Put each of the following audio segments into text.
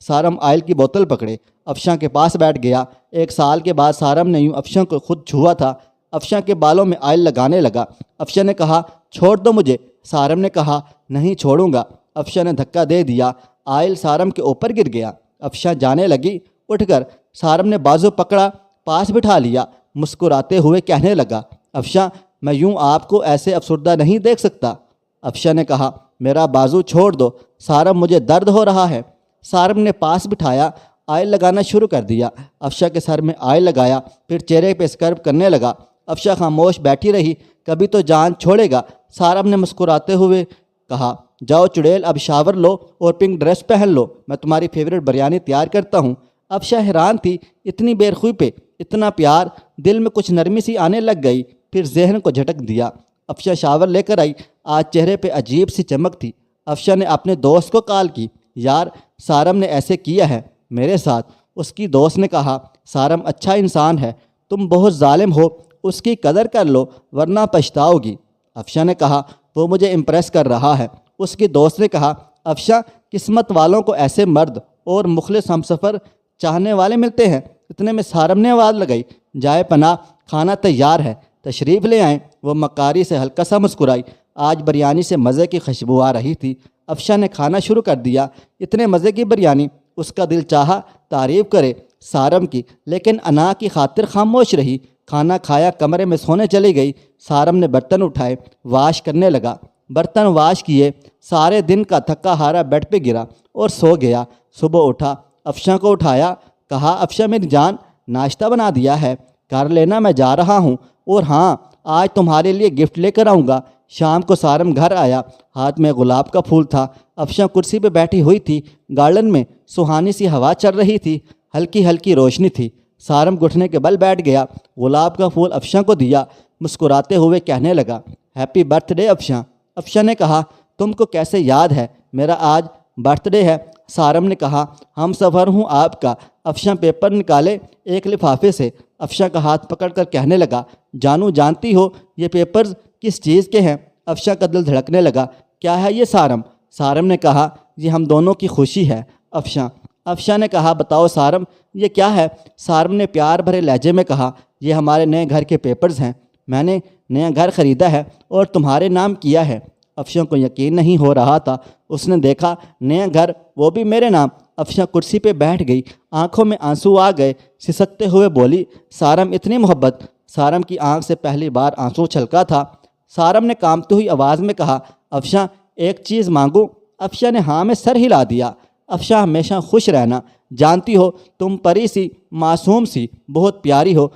سارم oil کی بوتل پکڑے افشاں کے پاس بیٹھ گیا۔ 1 سال کے بعد سارم نے یوں افشاں کو خود چھوا تھا۔ افشاں کے بالوں میں آئل لگانے لگا۔ افشاں نے کہا چھوڑ دو مجھے۔ سارم نے کہا نہیں چھوڑوں گا۔ افشاں نے دھکا دے دیا، آئل سارم کے اوپر گر گیا۔ افشاں جانے لگی، اٹھ کر سارم نے بازو پکڑا، پاس بٹھا لیا، مسکراتے ہوئے کہنے لگا افشاں میں یوں آپ کو ایسے افسردہ نہیں دیکھ سکتا۔ افشاں نے کہا میرا بازو چھوڑ دو سارم، مجھے درد ہو رہا ہے۔ سارم نے پاس بٹھایا، آئل لگانا شروع کر دیا۔ افشاں کے سر میں آئل لگایا، پھر چہرے پہ اسکرب کرنے لگا۔ افشاں خاموش بیٹھی رہی، کبھی تو جان چھوڑے گا۔ سارم نے مسکراتے ہوئے کہا جاؤ چڑیل، اب شاور لو اور پنک ڈریس پہن لو، میں تمہاری فیوریٹ بریانی تیار کرتا ہوں۔ افشاں حیران تھی، اتنی بےرخوئی پہ اتنا پیار، دل میں کچھ نرمی سی آنے لگ گئی، پھر ذہن کو جھٹک دیا۔ افشاں شاور لے کر آئی، آج چہرے پہ عجیب سی چمک تھی۔ افشاں نے اپنے دوست کو کال کی، یار سارم نے ایسے کیا ہے میرے ساتھ۔ اس کی دوست نے کہا سارم اچھا انسان ہے، تم بہت ظالم ہو، اس کی قدر کر لو ورنہ پچھتاؤ گی۔ افشاں نے کہا وہ مجھے امپریس کر رہا ہے۔ اس کی دوست نے کہا افشاں قسمت والوں کو ایسے مرد اور مخلص ہمسفر چاہنے والے ملتے ہیں۔ اتنے میں سارم نے آواز لگائی جائے پناہ، کھانا تیار ہے، تشریف لے آئیں۔ وہ مکاری سے ہلکا سا مسکرائی، آج بریانی سے مزے کی خوشبو آ رہی تھی۔ افشاں نے کھانا شروع کر دیا، اتنے مزے کی بریانی، اس کا دل چاہا تعریف کرے سارم کی، لیکن انا کی خاطر خاموش رہی۔ کھانا کھایا، کمرے میں سونے چلی گئی۔ سارم نے برتن اٹھائے، واش کرنے لگا، برتن واش کیے، سارے دن کا تھکا ہارا بیڈ پہ گرا اور سو گیا۔ صبح اٹھا، افشاں کو اٹھایا، کہا افشاں میری جان ناشتہ بنا دیا ہے، کر لینا، میں جا رہا ہوں، اور ہاں آج تمہارے لیے گفٹ لے کر آؤں گا۔ شام کو سارم گھر آیا، ہاتھ میں گلاب کا پھول تھا۔ افشاں کرسی پہ بیٹھی ہوئی تھی، گارڈن میں سہانی سی ہوا چل رہی تھی، ہلکی ہلکی روشنی تھی۔ سارم گھٹنے کے بل بیٹھ گیا، گلاب کا پھول افشاں کو دیا، مسکراتے ہوئے کہنے لگا ہیپی برتھ ڈے افشاں۔ افشاں نے کہا تم کو کیسے یاد ہے میرا آج برتھ ڈے ہے؟ سارم نے کہا ہم سفر ہوں آپ کا۔ افشاں پیپر نکالے ایک لفافے سے، افشاں کا ہاتھ پکڑ کر کہنے لگا جانو جانتی ہو یہ پیپرز کس چیز کے ہیں؟ افشاں کا دل دھڑکنے لگا، کیا ہے یہ سارم؟ سارم نے کہا یہ ہم دونوں کی خوشی ہے افشاں نے کہا بتاؤ سارم یہ کیا ہے؟ سارم نے پیار بھرے لہجے میں کہا یہ ہمارے نئے گھر کے پیپرز ہیں، میں نے نیا گھر خریدا ہے اور تمہارے نام کیا ہے۔ افشاں کو یقین نہیں ہو رہا تھا، اس نے دیکھا نیا گھر، وہ بھی میرے نام۔ افشاں کرسی پہ بیٹھ گئی، آنکھوں میں آنسو آ گئے، سسکتے ہوئے بولی سارم اتنی محبت؟ سارم کی آنکھ سے پہلی بار آنسو چھلکا تھا۔ سارم نے کانپتی ہوئی آواز میں کہا افشاں ایک چیز مانگوں؟ افشاں نے ہاں میں سر ہلا دیا۔ افشاں ہمیشہ خوش رہنا، جانتی ہو تم پری سی معصوم سی بہت پیاری ہو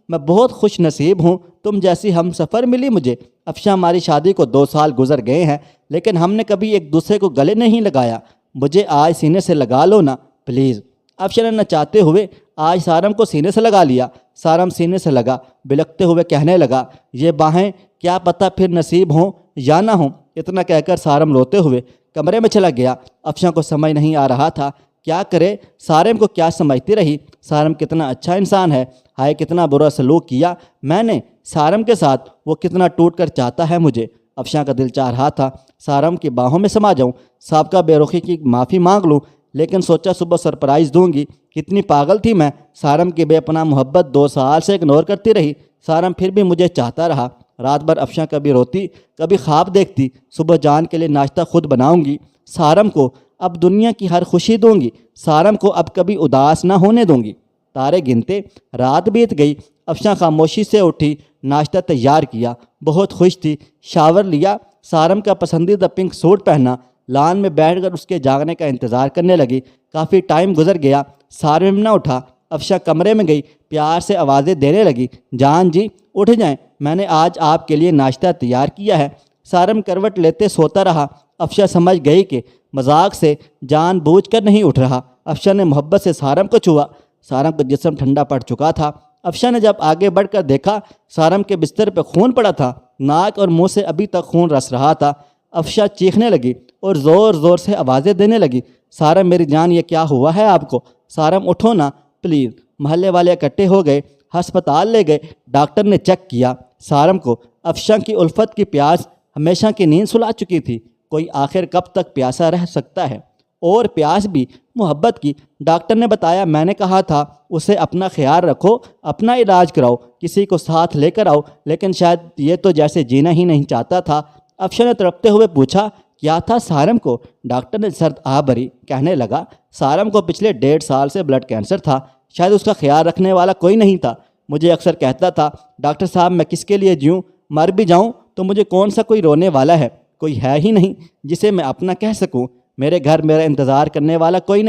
میں بہت خوش نصیب ہوں، تم جیسی ہم سفر ملی مجھے۔ افشاں ہماری شادی کو 2 سال گزر گئے ہیں، لیکن ہم نے کبھی ایک دوسرے کو گلے نہیں لگایا، مجھے آج سینے سے لگا لو نا پلیز۔ افشاں نے نچاتے ہوئے آج سارم کو سینے سے لگا لیا۔ سارم سینے سے لگا، بلکتے ہوئے کہنے لگا یہ باہیں کیا پتہ پھر نصیب ہوں یا نہ ہوں۔ اتنا کہہ کر سارم روتے ہوئے کمرے میں چلا گیا۔ افشاں کو سمجھ نہیں آ رہا تھا کیا کرے، سارم کو کیا سمجھتی رہی؟ سارم کتنا اچھا انسان ہے، ہائے کتنا برا سلوک کیا میں نے سارم کے ساتھ، وہ کتنا ٹوٹ کر چاہتا ہے مجھے۔ افشاں کا دل چاہ رہا تھا سارم کی باہوں میں سما جاؤں، سابقہ بے رخی کی معافی مانگ لوں، لیکن سوچا صبح سرپرائز دوں گی۔ کتنی پاگل تھی میں، سارم کی بے پناہ محبت 2 سال سے اگنور کرتی رہی۔ سارم پھر بھی مجھے چاہتا رہا۔ رات بھر افشاں کبھی روتی کبھی خواب دیکھتی، صبح جان کے لیے ناشتہ خود بناؤں گی، سارم کو اب دنیا کی ہر خوشی دوں گی، سارم کو اب کبھی اداس نہ ہونے دوں گی۔ تارے گنتے رات بیت گئی۔ افشاں خاموشی سے اٹھی، ناشتہ تیار کیا، بہت خوش تھی، شاور لیا، سارم کا پسندیدہ پنک سوٹ پہنا، لان میں بیٹھ کر اس کے جاگنے کا انتظار کرنے لگی۔ کافی ٹائم گزر گیا، سارم نہ اٹھا۔ افشاں کمرے میں گئی، پیار سے آوازیں دینے لگی جان جی اٹھ جائیں، میں نے آج آپ کے لیے ناشتہ تیار کیا ہے۔ سارم کروٹ لیتے سوتا رہا۔ افشاں سمجھ گئی کہ مذاق سے جان بوجھ کر نہیں اٹھ رہا۔ افشاں نے محبت سے سارم کو چھوا، سارم کا جسم ٹھنڈا پڑ چکا تھا۔ افشاں نے جب آگے بڑھ کر دیکھا، سارم کے بستر پہ خون پڑا تھا، ناک اور منہ سے ابھی تک خون رس رہا تھا۔ افشاں چیخنے لگی اور زور زور سے آوازیں دینے لگی سارم میری جان یہ کیا ہوا ہے آپ کو؟ سارم اٹھو نا پلیز۔ محلے والے اکٹھے ہو گئے، ہسپتال لے گئے، ڈاکٹر نے چیک کیا سارم کو۔ افشاں کی الفت کی پیاس ہمیشہ کی نیند سلا چکی تھی، کوئی آخر کب تک پیاسا رہ سکتا ہے، اور پیاس بھی محبت کی۔ ڈاکٹر نے بتایا، میں نے کہا تھا اسے اپنا خیال رکھو، اپنا علاج کراؤ، کسی کو ساتھ لے کر آؤ، لیکن شاید یہ تو جیسے جینا ہی نہیں چاہتا تھا۔ افشاں نے تڑپتے ہوئے پوچھا، کیا تھا سارم کو؟ ڈاکٹر نے سرد آہ بھری کہنے لگا، سارم کو پچھلے 1.5 سال سے بلڈ کینسر تھا، شاید اس کا خیال رکھنے والا کوئی نہیں تھا۔ مجھے اکثر کہتا تھا، ڈاکٹر صاحب میں کس کے لیے جیوں، مر بھی جاؤں تو مجھے کون سا کوئی رونے والا ہے، کوئی ہے ہی نہیں جسے میں اپنا کہہ سکوں۔ میرے گھر میرا انتظار کرنے والا کوئی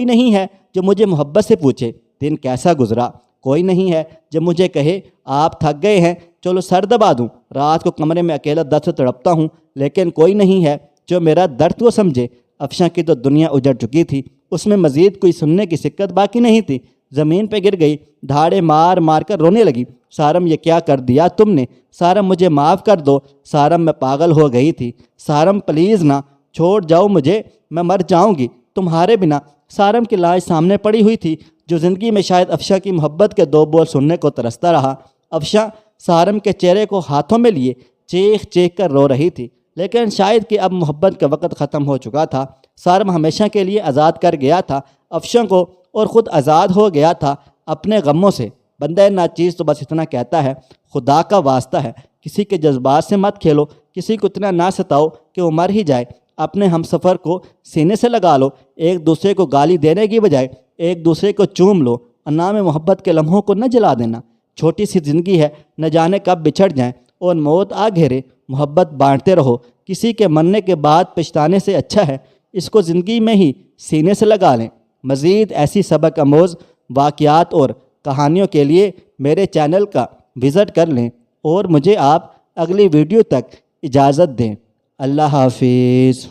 نہیں ہے جو مجھے محبت سے پوچھے دن کیسا گزرا، کوئی نہیں ہے جو مجھے کہے آپ تھک گئے ہیں چلو سر دبا دوں، رات کو کمرے میں اکیلا درد سے تڑپتا ہوں، لیکن کوئی نہیں ہے جو میرا درد کو سمجھے۔ افشاں کی تو دنیا اجڑ چکی تھی، اس میں مزید کوئی سننے کی سکت باقی نہیں تھی۔ زمین پہ گر گئی، دھاڑے مار مار کر رونے لگی، سارم یہ کیا کر دیا تم نے؟ سارم مجھے معاف کر دو، سارم میں پاگل ہو گئی تھی، سارم پلیز نہ چھوڑ جاؤ مجھے، میں مر جاؤں گی تمہارے بنا۔ سارم کی لاش سامنے پڑی ہوئی تھی، جو زندگی میں شاید افشاں کی محبت کے 2 بول سننے کو ترستا رہا۔ افشاں سارم کے چہرے کو ہاتھوں میں لیے چیخ چیخ کر رو رہی تھی، لیکن شاید کہ اب محبت کا وقت ختم ہو چکا تھا۔ سارم ہمیشہ کے لیے آزاد کر گیا تھا افشاں کو، اور خود آزاد ہو گیا تھا اپنے غموں سے۔ بندہ ناچیز تو بس اتنا کہتا ہے، خدا کا واسطہ ہے کسی کے جذبات سے مت کھیلو، کسی کو اتنا نہ ستاؤ کہ وہ مر ہی جائے۔ اپنے ہم سفر کو سینے سے لگا لو، ایک دوسرے کو گالی دینے کی بجائے ایک دوسرے کو چوم لو، اور نام محبت کے لمحوں کو نہ جلا دینا۔ چھوٹی سی زندگی ہے، نہ جانے کب بچھڑ جائیں اور موت آ گھیرے۔ محبت بانٹتے رہو، کسی کے مرنے کے بعد پچھتانے سے اچھا ہے اس کو زندگی میں ہی سینے سے لگا لیں۔ مزید ایسی سبق آموز واقعات اور کہانیوں کے لیے میرے چینل کا وزٹ کر لیں، اور مجھے آپ اگلی ویڈیو تک اجازت دیں۔ اللہ حافظ۔